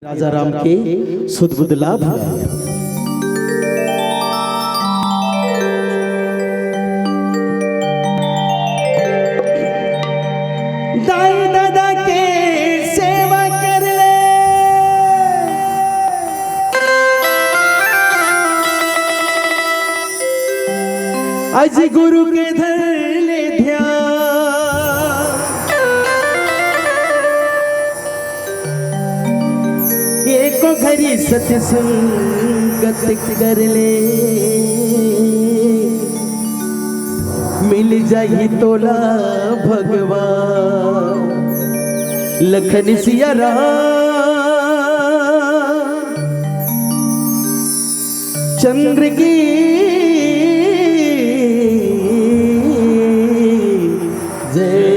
राजा राम के सुध बुध लाभ दाई दादा के सेवा कर ले, आज गुरु के धर ले ध्यान, एको घड़ी सत्संगत कर ले, मिल जाही तोला भगवान लखन सिया राम। चंद्र की जय।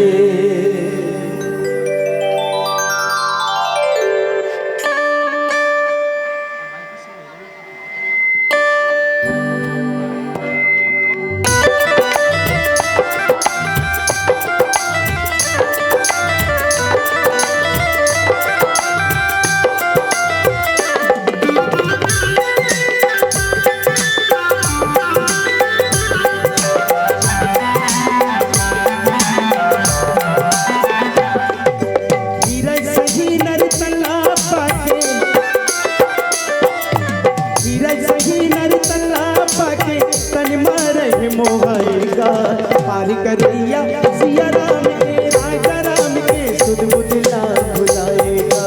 पार करैया सिया राम के राजा राम के सुध बुध लाभ भुलाएगा।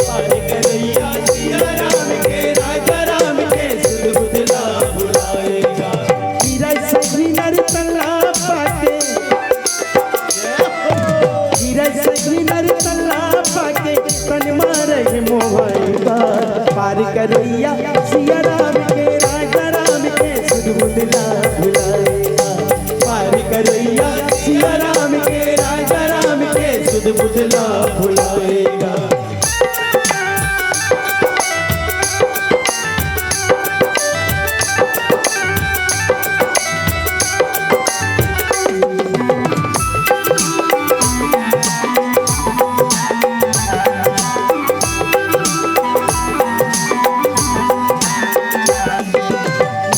पार करैया सिया राम के राजा राम के सुध बुध लाभ भुलाएगा। हीरा सही नर तल्ला पाके, हीरा सही नर तल्ला पाके तन मारे मोहाएगा। पार करैया सिया राम के राजा राम के सुध बुध लाभ भुलाएगा। करैया सिया राम के राजा राम के सुध बुध लाभ भुलाएगा।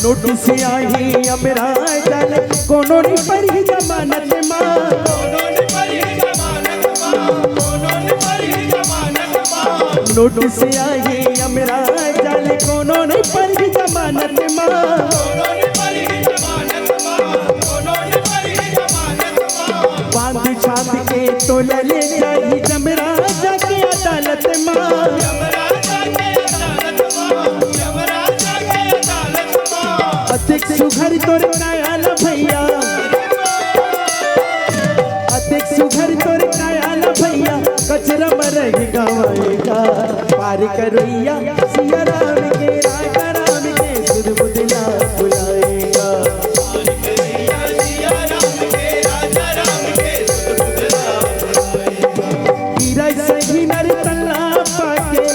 नोटिस आई अमरा जाल कोनो नहीं परी जमानत मां, नोटिस आई अमरा जाल कोनो नहीं परी जमानत मां। बांध छाप के तो ले जाई जमरा जाके अदालत मां। अतिक सुघर तोर कायल भैया, अतिक सुघर तोर कायल भैया कचरा मरही गवाएगा। पार करैया सिया राम के राजा राम के सुध बुध लाभ भुलाएगा। पार करैया सिया राम के राजा राम के सुध बुध लाभ भुलाएगा। हीरा सही नर तल्ला पाके,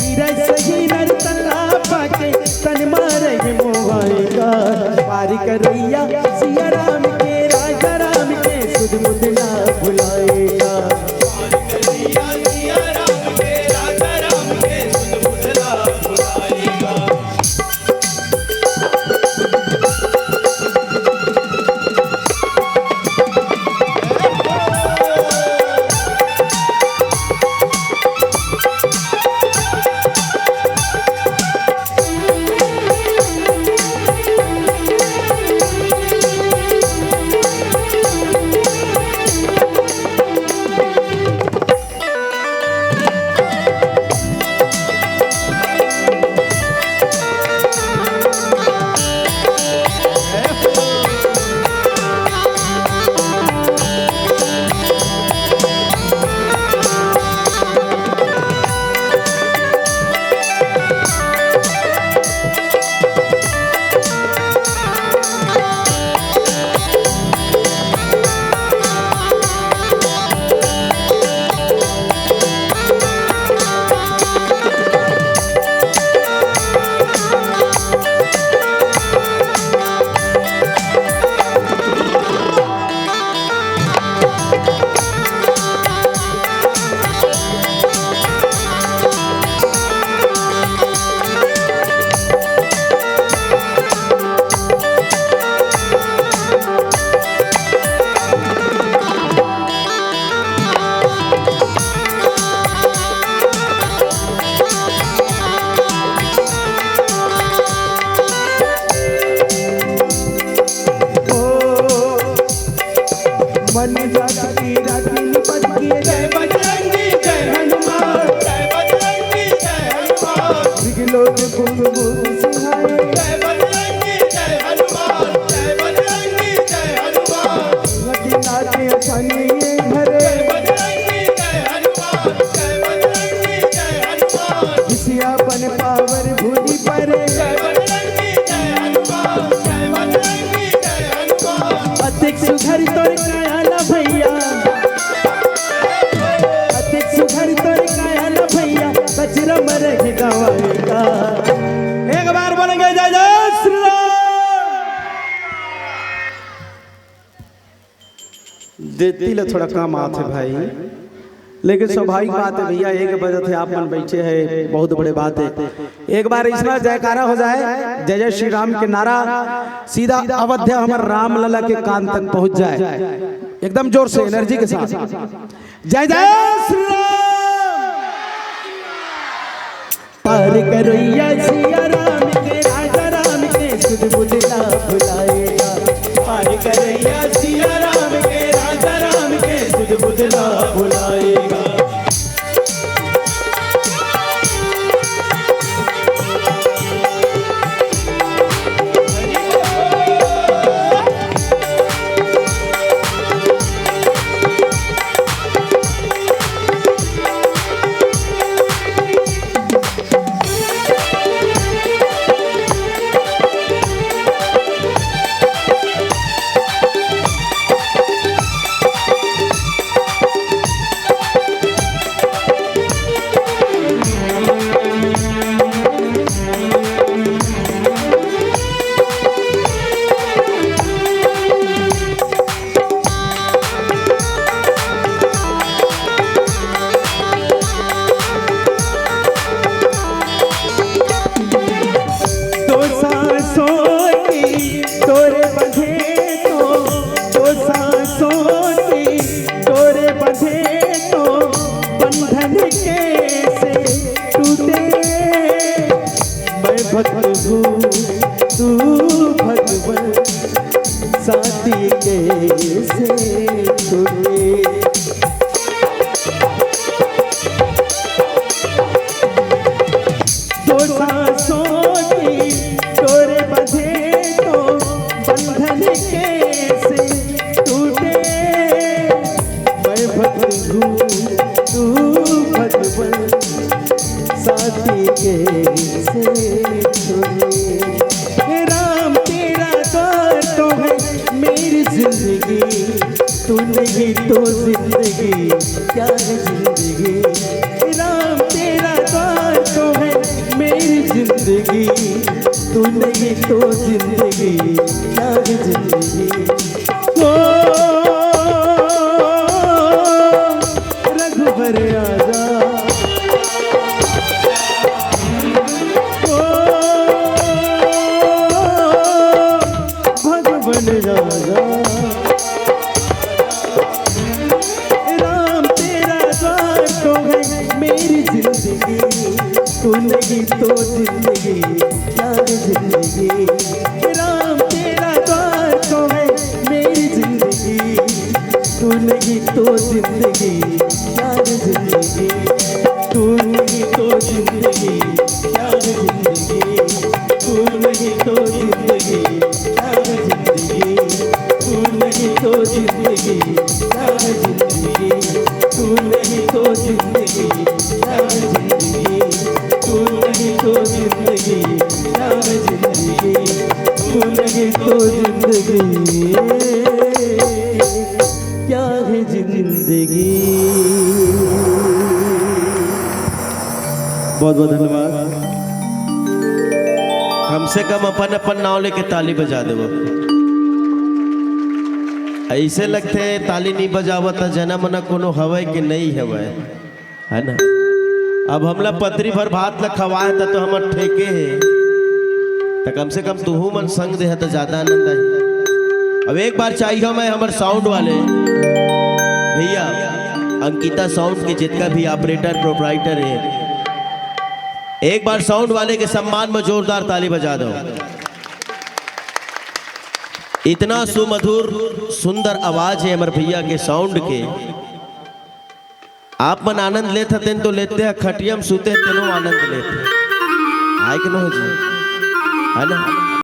हीरा सही नर तल्ला पाके तन मारे मोहाएगा। पार करैया सिया राम के राजा राम के सुध बुध लाभ भुलाएगा। पार करैया सिया राम के राजा राम देती ले थोड़ा कम आते भाई, लेकिन स्वाभाविक बात है भैया, एक बजे थे आप मन बैठे हैं, बहुत बड़े बात है। एक बार इसमें जयकारा हो जाए, जय जय श्री राम के नारा सीधा अवध्या हमारे राम लला के कान तक पहुंच जाए, एकदम जोर से एनर्जी के साथ। जय जय श्री राम। पार करैया सिया राम के, राजा राम के सुध बुध ना भुलाएगा। पार करैया सिया राम के, राजा राम के सुध बुध ना भुलाएगा। तू भगवान साथी कैसे छूटे। दो सांसों की तोरे बंधे तो बंधन कैसे टूटे। मैं भक्त हूँ तू भगवान साथी कैसे छूटे। राम तेरा द्वार तो है मेरी जिंदगी, तू नहीं तो जिंदगी क्या है जिंदगी। राम तेरा द्वार तो है मेरी जिंदगी, तू नहीं तो जिंदगी क्या है जिंदगी। ओ रघुवर आजा, भगवान राजा। राम तेरा द्वार तो है मेरी जिंदगी, तू नहीं तो जिंदगी क्या है जिंदगी। राम तेरा द्वार तो है मेरी जिंदगी, तू नहीं तो जिंदगी क्या है जिंदगी। तू नहीं तो जिंदगी क्या है जिंदगी। तू नहीं तो जिंदगी क्या है जिंदगी। तू नहीं तो जिंदगी क्या है जिंदगी। तू नहीं तो जिंदगी क्या है जिंदगी। तू नहीं तो जिंदगी क्या है जिंदगी। तू नहीं तो जिंदगी क्या है जिंदगी। बहुत बहुत धन्यवाद। कम से कम अपन अपन नाव लेके ताली बजा देवो। ऐसे लगते है ताली नहीं बजावत जना मना कोनो हवे कि नहीं हवे, है ना। अब हमला पत्री भर भात ल खवाए तो हमर ठेके है, तो कम से कम तू मन संग दे तो ज्यादा आनंद आई। अब एक बार चाहिए मैं हमारे साउंड वाले भैया अंकिता साउंड के जितना भी ऑपरेटर प्रोपराइटर है, एक बार साउंड वाले के सम्मान में जोरदार ताली बजा दो। इतना सुमधुर सुंदर आवाज है हमारे भैया के साउंड के। आप मन आनंद लेते हैं तो लेते हैं, खटियम सुते तेनो आनंद लेते हैं, आए कि नहीं जी, है ना।